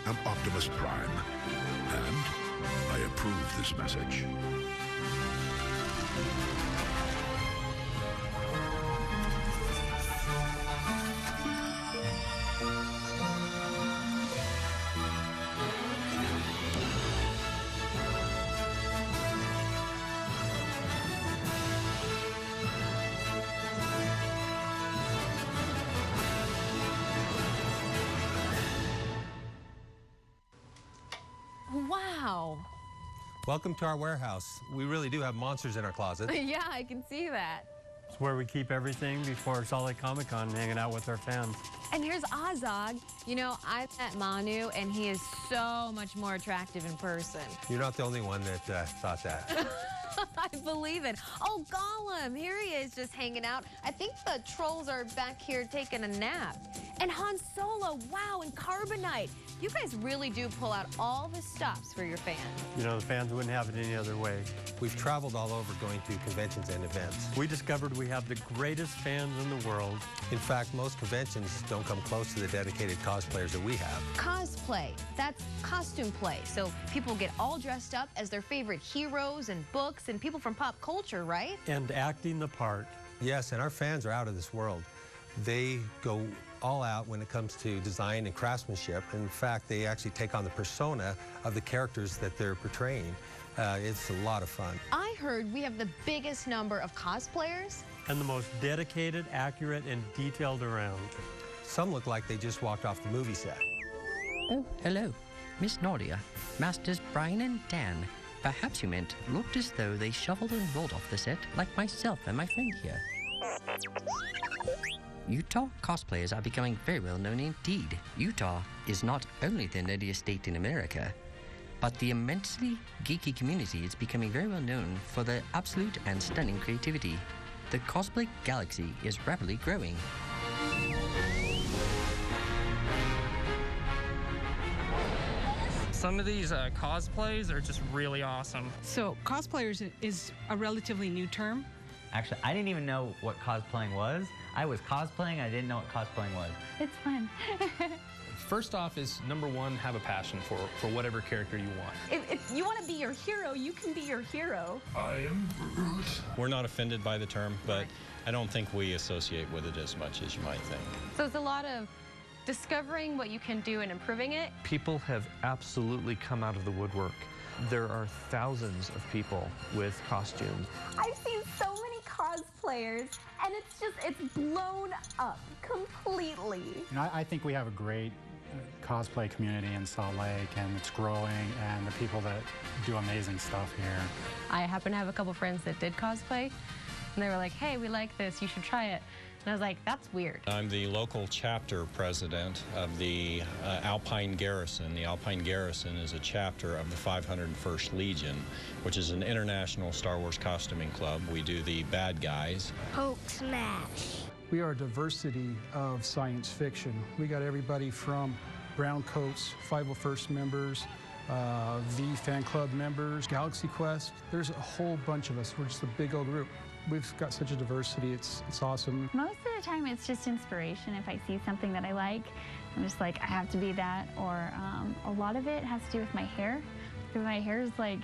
am Optimus Prime, and I approve this message. Wow. Welcome to our warehouse. We really do have monsters in our closet. Yeah, I can see that. It's where we keep everything before Salt Lake Comic Con, hanging out with our fans. And here's Ozog. You know, I met Manu, and he is so much more attractive in person. You're not the only one that thought that. I believe it. Oh, Gollum, here he is just hanging out. I think the trolls are back here taking a nap. And Han Solo, wow, and Carbonite. You guys really do pull out all the stops for your fans. You know, the fans wouldn't have it any other way. We've traveled all over going to conventions and events. We discovered we have the greatest fans in the world. In fact, most conventions don't come close to the dedicated cosplayers that we have. Cosplay, that's costume play. So people get all dressed up as their favorite heroes and books and people from pop culture, right? And acting the part. Yes, and our fans are out of this world. They go all out when it comes to design and craftsmanship. In fact, they actually take on the persona of the characters that they're portraying. It's a lot of fun. I heard we have the biggest number of cosplayers. And the most dedicated, accurate, and detailed around. Some look like they just walked off the movie set. Oh, hello. Miss Nordia, Masters Brian and Dan. Perhaps you meant looked as though they shuffled and rolled off the set like myself and my friend here. Utah cosplayers are becoming very well known indeed. Utah is not only the nerdiest state in America, but the immensely geeky community is becoming very well known for their absolute and stunning creativity. The cosplay galaxy is rapidly growing. Some of these cosplays are just really awesome. So cosplayers is a relatively new term. Actually, I didn't even know what cosplaying was. I was cosplaying, I didn't know what cosplaying was. It's fun. First off is, number one, have a passion for whatever character you want. If you want to be your hero, you can be your hero. I am Groot. We're not offended by the term, but I don't think we associate with it as much as you might think. So it's a lot of discovering what you can do and improving it. People have absolutely come out of the woodwork. There are thousands of people with costumes. I've seen so many cosplayers, and it's blown up completely. You know, I think we have a great cosplay community in Salt Lake, and it's growing, and the people that do amazing stuff here. I happen to have a couple friends that did cosplay, and they were like, hey, we like this, you should try it. And I was like, that's weird. I'm the local chapter president of the Alpine Garrison. The Alpine Garrison is a chapter of the 501st Legion, which is an international Star Wars costuming club. We do the bad guys. Hulk smash. We are a diversity of science fiction. We got everybody from Brown Coats, 501st members, V fan club members, Galaxy Quest. There's a whole bunch of us. We're just a big old group. We've got such a diversity, it's awesome. Most of the time it's just inspiration. If I see something that I like, I'm just like, I have to be that. Or a lot of it has to do with my hair. Because my hair is like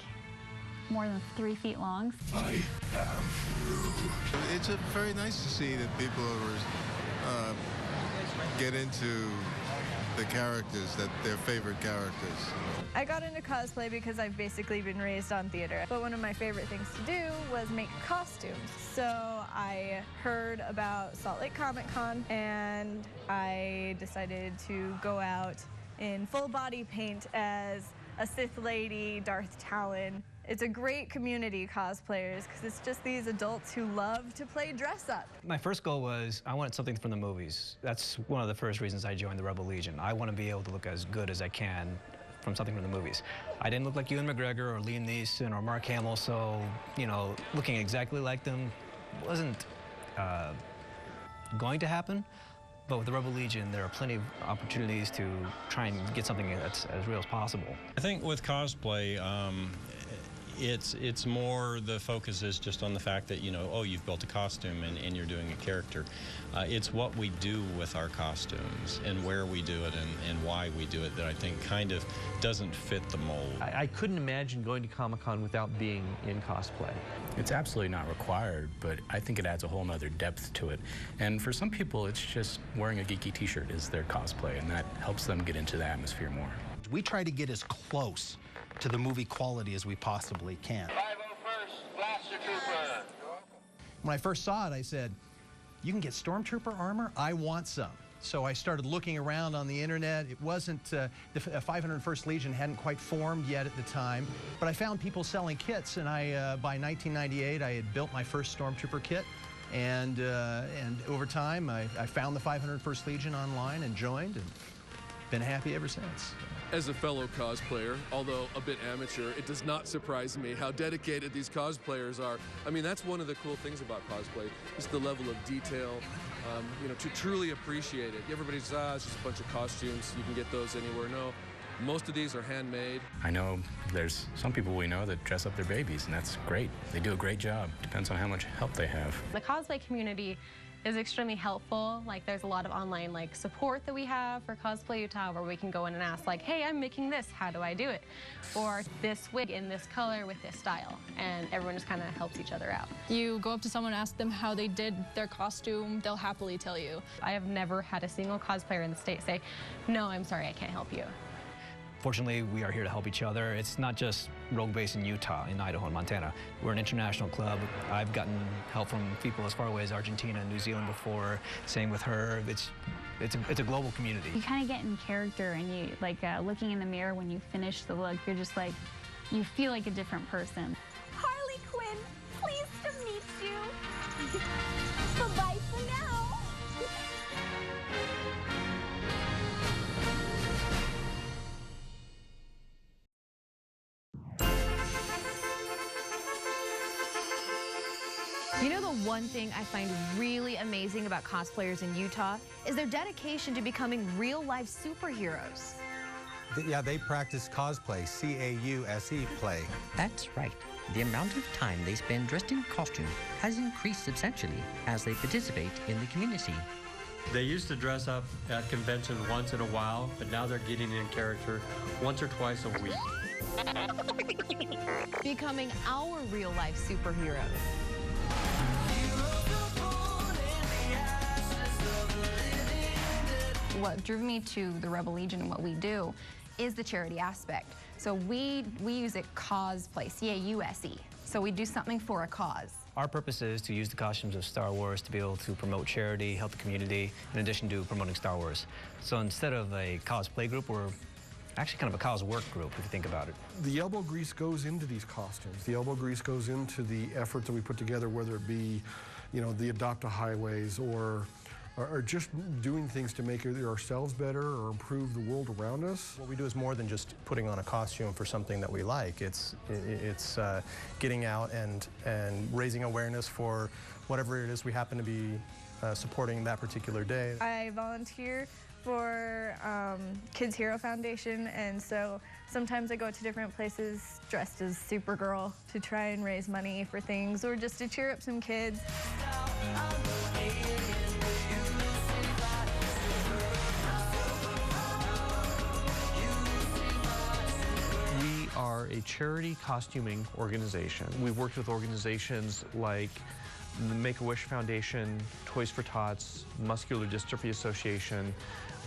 more than 3 feet long. I am Groot. It's very nice to see that people get into the characters, that their favorite characters. I got into cosplay because I've basically been raised on theater, but one of my favorite things to do was make costumes. So I heard about Salt Lake Comic Con, and I decided to go out in full body paint as a Sith Lady, Darth Talon. It's a great community, cosplayers, because it's just these adults who love to play dress up. My first goal was I wanted something from the movies. That's one of the first reasons I joined the Rebel Legion. I want to be able to look as good as I can from something from the movies. I didn't look like Ewan McGregor or Liam Neeson or Mark Hamill, so, you know, looking exactly like them wasn't going to happen. But with the Rebel Legion, there are plenty of opportunities to try and get something that's as real as possible. I think with cosplay, It's more, the focus is just on the fact that, you know, oh, you've built a costume and you're doing a character. It's what we do with our costumes and where we do it and why we do it that I think kind of doesn't fit the mold. I couldn't imagine going to Comic-Con without being in cosplay. It's absolutely not required, but I think it adds a whole nother depth to it. And for some people, it's just wearing a geeky t-shirt is their cosplay, and that helps them get into the atmosphere more. We try to get as close to the movie quality as we possibly can. 501st Blaster Trooper. When I first saw it, I said, you can get Stormtrooper armor? I want some. So I started looking around on the internet. It wasn't, the 501st Legion hadn't quite formed yet at the time, but I found people selling kits, and by 1998, I had built my first Stormtrooper kit. And over time, I found the 501st Legion online and joined, and been happy ever since. As a fellow cosplayer, although a bit amateur, it does not surprise me how dedicated these cosplayers are. I mean, that's one of the cool things about cosplay, just the level of detail, you know, to truly appreciate it. Everybody's, it's just a bunch of costumes, you can get those anywhere. No, most of these are handmade. I know there's some people we know that dress up their babies, and that's great. They do a great job. Depends on how much help they have. The cosplay community is extremely helpful. Like, there's a lot of online support that we have for Cosplay Utah, where we can go in and ask hey, I'm making this, how do I do it? Or this wig in this color with this style, and everyone just kind of helps each other out. You go up to someone and ask them how they did their costume, they'll happily tell you. I have never had a single cosplayer in the state say, no, I'm sorry, I can't help you. Fortunately, we are here to help each other. It's not just Rogue Base in Utah, in Idaho, and Montana. We're an international club. I've gotten help from people as far away as Argentina and New Zealand before. Same with her. It's a global community. You kind of get in character, and you looking in the mirror when you finish the look, you're just you feel like a different person. Harley Quinn, pleased to meet you. Bye-bye for now. You know, the one thing I find really amazing about cosplayers in Utah is their dedication to becoming real-life superheroes. Yeah, they practice cosplay, C-A-U-S-E play. That's right. The amount of time they spend dressed in costume has increased substantially as they participate in the community. They used to dress up at conventions once in a while, but now they're getting in character once or twice a week. Becoming our real-life superheroes. What drew me to the Rebel Legion and what we do is the charity aspect. So we use it cosplay, C-A-U-S-E. So we do something for a cause. Our purpose is to use the costumes of Star Wars to be able to promote charity, help the community, in addition to promoting Star Wars. So instead of a cosplay group, we're actually kind of a cos work group, if you think about it. The elbow grease goes into these costumes. The elbow grease goes into the effort that we put together, whether it be, you know, the Adopt-A-Highways or just doing things to make either ourselves better or improve the world around us. What we do is more than just putting on a costume for something that we like. It's getting out and raising awareness for whatever it is we happen to be supporting that particular day. I volunteer for Kids Hero Foundation, and so sometimes I go to different places dressed as Supergirl to try and raise money for things or just to cheer up some kids. We are a charity costuming organization. We've worked with organizations like the Make-A-Wish Foundation, Toys for Tots, Muscular Dystrophy Association.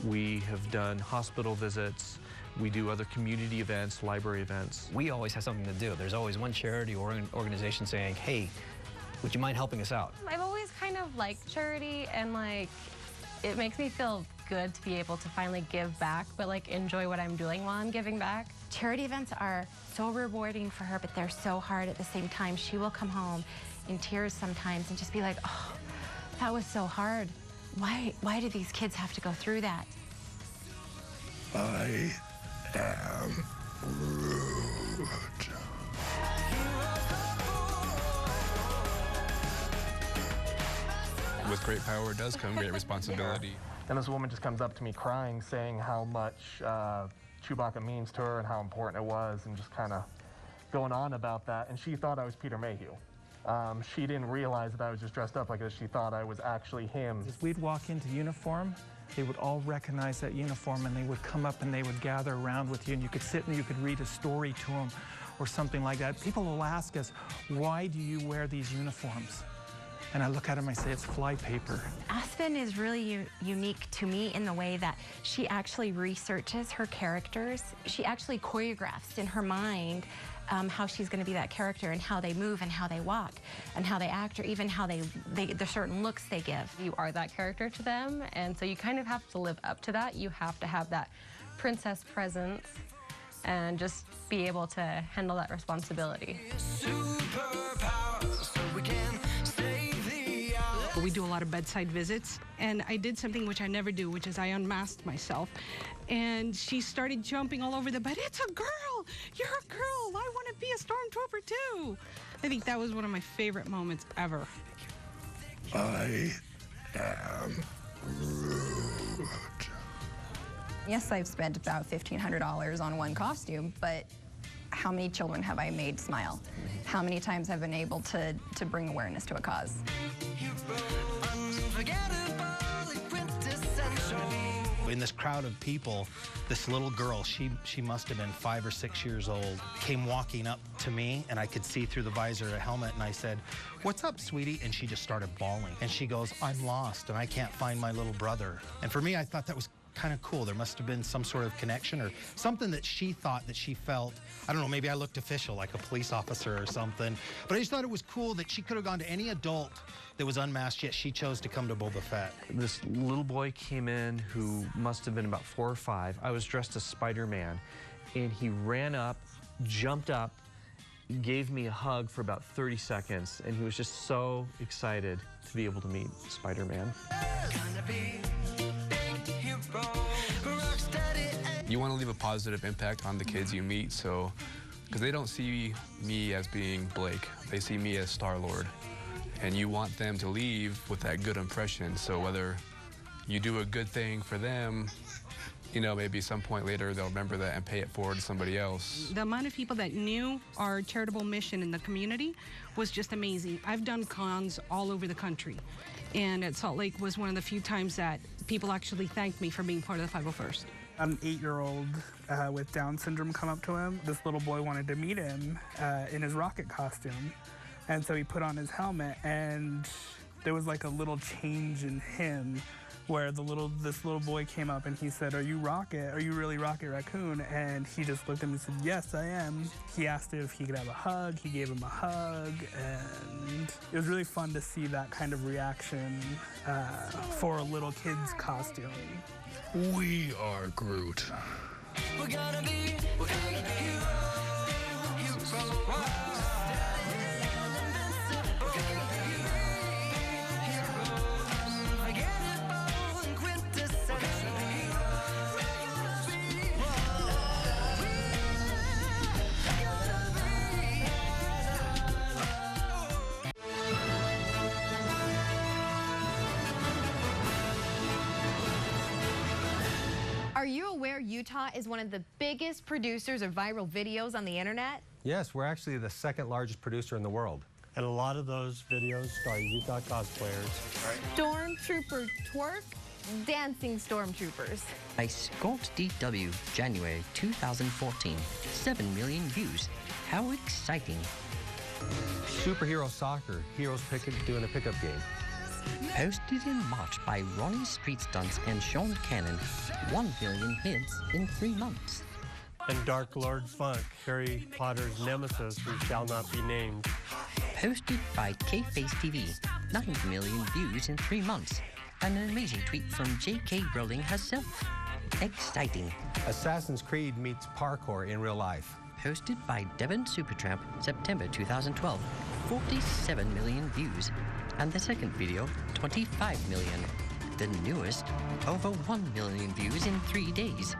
We have done hospital visits. We do other community events, library events. We always have something to do. There's always one charity or organization saying, hey, would you mind helping us out? I've always kind of liked charity, and it makes me feel good to be able to finally give back, but enjoy what I'm doing while I'm giving back. Charity events are so rewarding for her, but they're so hard at the same time. She will come home in tears sometimes and just be like, oh, that was so hard. Why do these kids have to go through that? I am Groot. With great power does come great responsibility. And this woman just comes up to me crying, saying how much Chewbacca means to her and how important it was, and just kind of going on about that, and she thought I was Peter Mayhew. She didn't realize that I was just dressed up like this. She thought I was actually him. As we'd walk into uniform, they would all recognize that uniform, and they would come up and they would gather around with you, and you could sit and you could read a story to them or something like that. People will ask us, why do you wear these uniforms? And I look at them, I say, it's flypaper. Aspen is really unique to me in the way that she actually researches her characters. She actually choreographs in her mind how she's going to be that character and how they move and how they walk and how they act, or even how the certain looks they give. You are that character to them, and so you kind of have to live up to that. You have to have that princess presence and just be able to handle that responsibility. We do a lot of bedside visits, and I did something which I never do, which is I unmasked myself, and she started jumping all over the bed. It's a girl! You're a girl! I want to be a stormtrooper too! I think that was one of my favorite moments ever. I am Groot. Yes, I've spent about $1,500 on one costume, but how many children have I made smile? How many times have I been able to bring awareness to a cause? In this crowd of people, this little girl, she must have been 5 or 6 years old, came walking up to me, and I could see through the visor of a helmet, and I said, "What's up, sweetie?" And she just started bawling. And she goes, "I'm lost, and I can't find my little brother." And for me, I thought that was kind of cool. There must have been some sort of connection or something that she thought that she felt. I don't know, maybe I looked official, like a police officer or something. But I just thought it was cool that she could have gone to any adult that was unmasked, yet she chose to come to Boba Fett. This little boy came in who must have been about 4 or 5. I was dressed as Spider-Man, and he ran up, jumped up, gave me a hug for about 30 seconds, and he was just so excited to be able to meet Spider-Man. You want to leave a positive impact on the kids you meet, so because they don't see me as being Blake, they see me as Star-Lord, and you want them to leave with that good impression. So whether you do a good thing for them, you know, maybe some point later they'll remember that and pay it forward to somebody else. The amount of people that knew our charitable mission in the community was just amazing. I've done cons all over the country, and at Salt Lake was one of the few times that people actually thanked me for being part of the 501st. An 8-year-old with Down syndrome come up to him. This little boy wanted to meet him in his rocket costume, and so he put on his helmet, and there was like a little change in him where this little boy came up and he said, "Are you Rocket? Are you really Rocket Raccoon?" And he just looked at him and said, "Yes, I am." He asked if he could have a hug. He gave him a hug, and it was really fun to see that kind of reaction for a little kid's costume. We are Groot. We're gonna be heroes. Are you aware Utah is one of the biggest producers of viral videos on the internet? Yes, we're actually the 2nd largest producer in the world. And a lot of those videos star Utah cosplayers. Stormtrooper twerk, dancing stormtroopers. By Scott DW, January 2014. 7 million views. How exciting. Superhero soccer, heroes doing a pickup game. Posted in March by Ronnie Street Stunts and Sean Cannon. 1 million hits in 3 months. And Dark Lord Funk, Harry Potter's nemesis who shall not be named. Posted by K-Face TV. 9 million views in 3 months. And an amazing tweet from J.K. Rowling herself. Exciting. Assassin's Creed meets parkour in real life. Posted by Devon Supertramp, September 2012. 47 million views. And the second video, 25 million. The newest, over 1 million views in 3 days.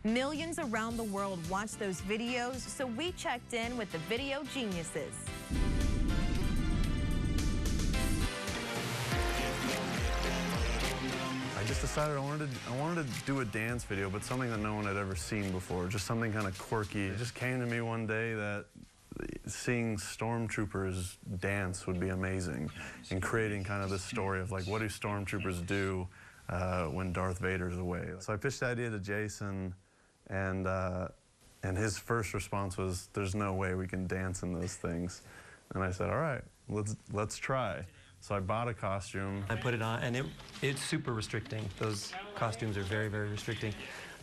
Millions around the world watch those videos, so we checked in with the video geniuses. I just decided I wanted to do a dance video, but something that no one had ever seen before, just something kind of quirky. It just came to me one day that seeing stormtroopers dance would be amazing, and creating kind of this story of like, what do stormtroopers do when Darth Vader's away? So I pitched the idea to Jason, and his first response was, "There's no way we can dance in those things." And I said, "All right, let's try." So I bought a costume. I put it on, and it's super restricting. Those costumes are very, very restricting.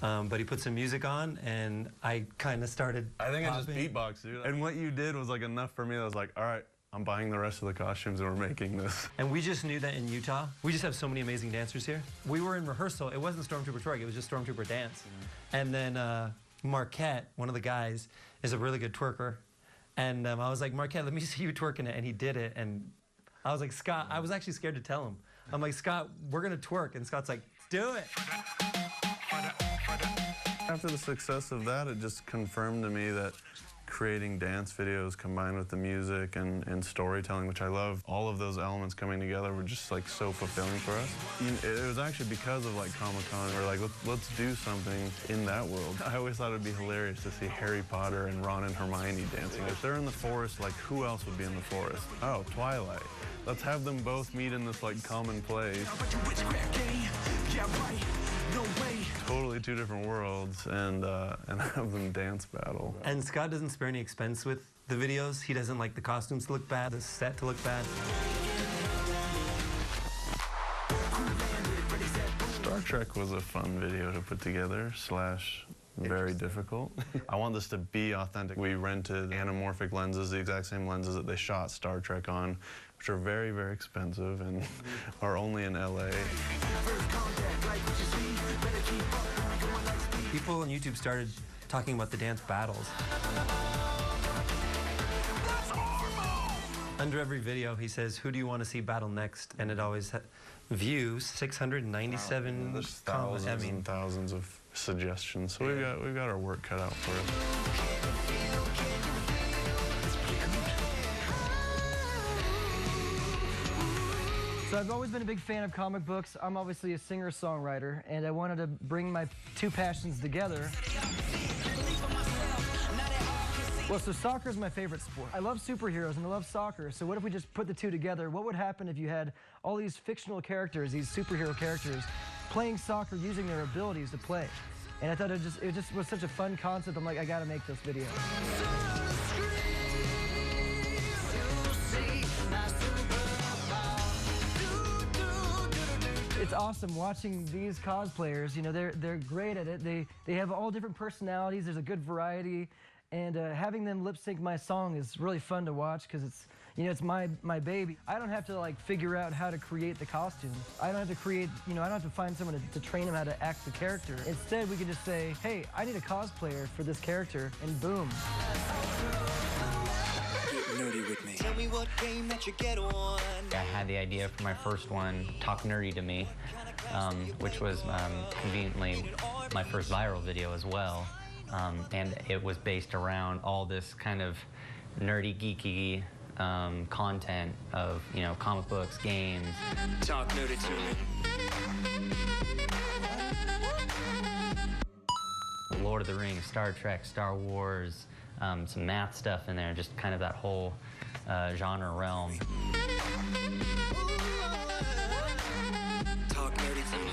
But he put some music on, and I kind of started I think popping. I just beatboxed, dude. And what you did was like enough for me. I was like, all right, I'm buying the rest of the costumes, and we're making this. And we just knew that in Utah, we just have so many amazing dancers here. We were in rehearsal. It wasn't Stormtrooper twerk. It was just Stormtrooper dance. And then Marquette, one of the guys, is a really good twerker. And I was like, Marquette, let me see you twerking it. And he did it. And I was like, Scott, I was actually scared to tell him. I'm like, Scott, we're going to twerk. And Scott's like, do it. After the success of that, it just confirmed to me that creating dance videos combined with the music and storytelling, which I love, all of those elements coming together were just like so fulfilling for us. It was actually because of like Comic-Con, we're like, let's do something in that world. I always thought it'd be hilarious to see Harry Potter and Ron and Hermione dancing. If they're in the forest, like who else would be in the forest? Oh, Twilight. Let's have them both meet in this like common place. Totally two different worlds, and have them dance battle. And Scott doesn't spare any expense with the videos. He doesn't like the costumes to look bad, the set to look bad. Star Trek was a fun video to put together, / very difficult. I want this to be authentic. We rented anamorphic lenses, the exact same lenses that they shot Star Trek on, which are very, very expensive and are only in LA. People on YouTube started talking about the dance battles. Under every video, he says, "Who do you want to see battle next?" And it always views 697. There's thousands and thousands of suggestions, so we've got our work cut out for us. So I've always been a big fan of comic books. I'm obviously a singer-songwriter, and I wanted to bring my two passions together. Well, so soccer is my favorite sport. I love superheroes and I love soccer, so what if we just put the two together? What would happen if you had all these fictional characters, these superhero characters, playing soccer using their abilities to play? And I thought it just was such a fun concept. I'm like, I gotta make this video. It's awesome watching these cosplayers. You know, they're great at it. They have all different personalities. There's a good variety, and having them lip sync my song is really fun to watch because it's my baby. I don't have to like figure out how to create the costume. I don't have to create, I don't have to find someone to train them how to act the character. Instead, we can just say, hey, I need a cosplayer for this character, and boom. Nerdy with me. Tell me what game that you get on. I had the idea for my first one, Talk Nerdy to Me, which was conveniently my first viral video as well. And it was based around all this kind of nerdy, geeky content of, comic books, games. Talk nerdy to me. Lord of the Rings, Star Trek, Star Wars, some math stuff in there, just kind of that whole genre realm. Talk nerdy to me.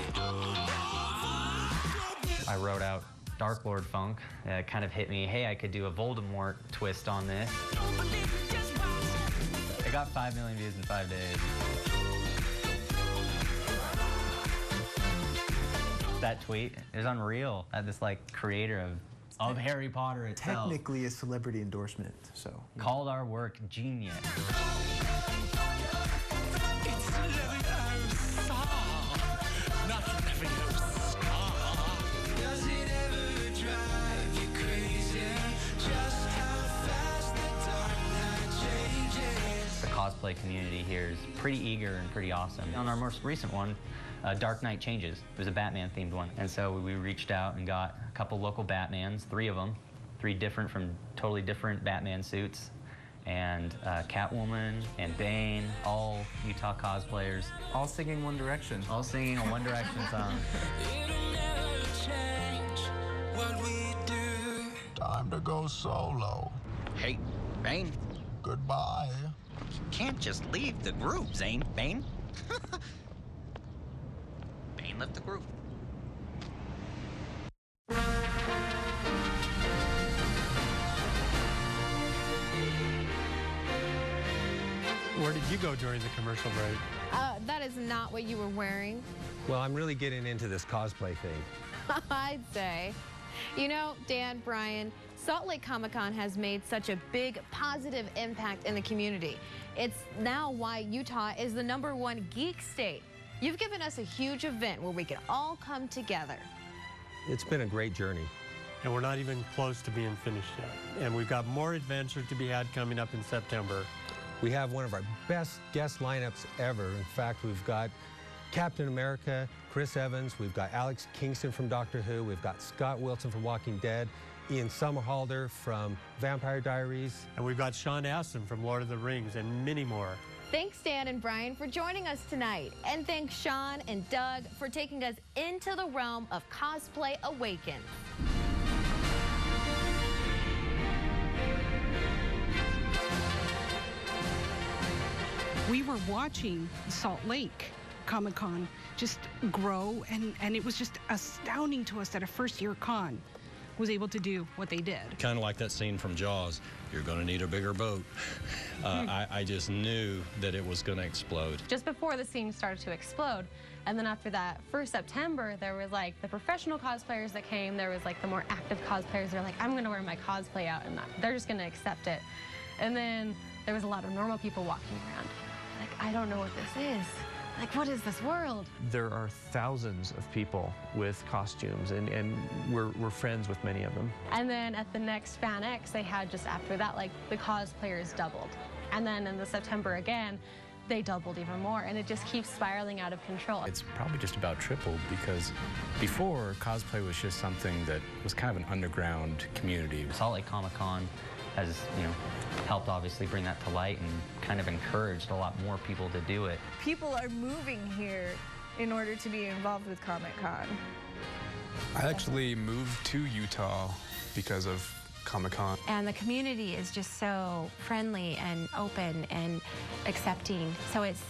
I wrote out Dark Lord Funk. It kind of hit me, hey, I could do a Voldemort twist on this. I got 5 million views in 5 days. That tweet is unreal. This creator of Harry Potter itself. Technically a celebrity endorsement, so. Called our work genius. The cosplay community here is pretty eager and pretty awesome. On our most recent one, Dark Knight Changes. It was a Batman-themed one. And so we reached out and got a couple local Batmans, 3 of them, 3 different from totally different Batman suits, and Catwoman and Bane, all Utah cosplayers. All singing One Direction. All singing a One Direction song. What we do. Time to go solo. Hey, Bane. Goodbye. You can't just leave the group, Zane. Bane. Bane left the group. Where did you go during the commercial break? That is not what you were wearing. Well, I'm really getting into this cosplay thing. I'd say. You know, Dan, Brian, Salt Lake Comic-Con has made such a big positive impact in the community. It's now why Utah is the #1 geek state. You've given us a huge event where we can all come together. It's been a great journey. And we're not even close to being finished yet. And we've got more adventures to be had coming up in September. We have one of our best guest lineups ever. In fact, we've got Captain America, Chris Evans, we've got Alex Kingston from Doctor Who, we've got Scott Wilson from Walking Dead, Ian Somerhalder from Vampire Diaries. And we've got Sean Astin from Lord of the Rings and many more. Thanks, Dan and Brian, for joining us tonight. And thanks, Sean and Doug, for taking us into the realm of Cosplay Awakens. We were watching Salt Lake Comic-Con just grow, and it was just astounding to us that a first-year con was able to do what they did. Kind of like that scene from Jaws, you're going to need a bigger boat. I just knew that it was going to explode. Just before the scene started to explode, and then after that, for September, there was like the professional cosplayers that came, there was like the more active cosplayers, they're like, I'm going to wear my cosplay out, and they're just going to accept it. And then there was a lot of normal people walking around. Like, I don't know what this is. Like, what is this world? There are thousands of people with costumes, and we're friends with many of them. And then at the next Fan X, they had just after that, like, the cosplayers doubled. And then in the September again, they doubled even more, and it just keeps spiraling out of control. It's probably just about tripled, because before, cosplay was just something that was kind of an underground community. Salt Lake Comic-Con has, you know, helped obviously bring that to light and kind of encouraged a lot more people to do it. People are moving here in order to be involved with Comic-Con. I actually moved to Utah because of Comic-Con. And the community is just so friendly and open and accepting. So it's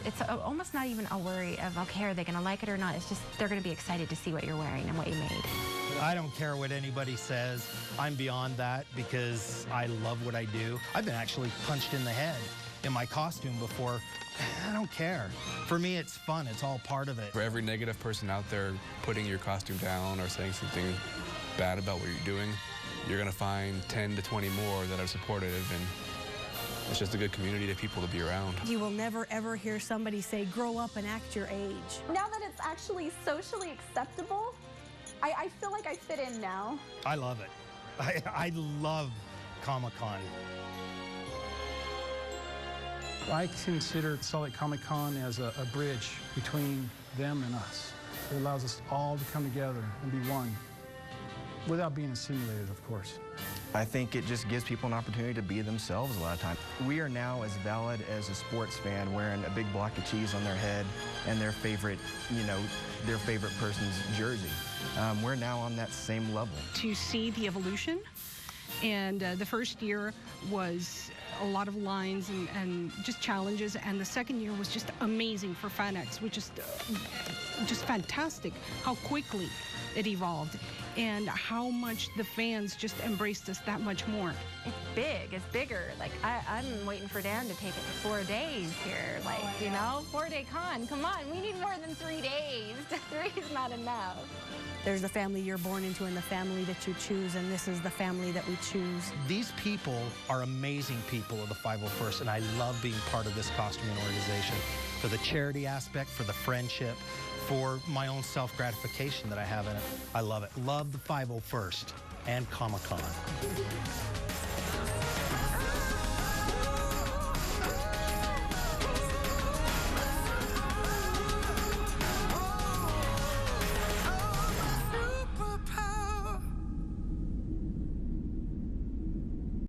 almost not even a worry of, okay, are they going to like it or not? It's just they're going to be excited to see what you're wearing and what you made. I don't care what anybody says. I'm beyond that because I love what I do. I've been actually punched in the head in my costume before. I don't care. For me, it's fun. It's all part of it. For every negative person out there putting your costume down or saying something bad about what you're doing, you're going to find 10 to 20 more that are supportive, and it's just a good community of people to be around. You will never, ever hear somebody say, grow up and act your age. Now that it's actually socially acceptable, I feel like I fit in now. I love it. I love Comic-Con. I consider Salt Lake Comic-Con as a bridge between them and us. It allows us all to come together and be one, without being assimilated, of course. I think it just gives people an opportunity to be themselves a lot of times. We are now as valid as a sports fan wearing a big block of cheese on their head and their favorite, their favorite person's jersey. We're now on that same level. To see the evolution, and the first year was a lot of lines and just challenges, and the second year was just amazing for Fan X, which is just fantastic how quickly it evolved and how much the fans just embraced us that much more. It's big, it's bigger. Like, I'm waiting for Dan to take it to 4 days here. Like, you know, 4-day con, come on, we need more than 3 days. 3 is not enough. There's the family you're born into and the family that you choose, and this is the family that we choose. These people are amazing people of the 501st, and I love being part of this costuming organization for the charity aspect, for the friendship, for my own self-gratification that I have in it. I love it. Love the 501st and Comic-Con.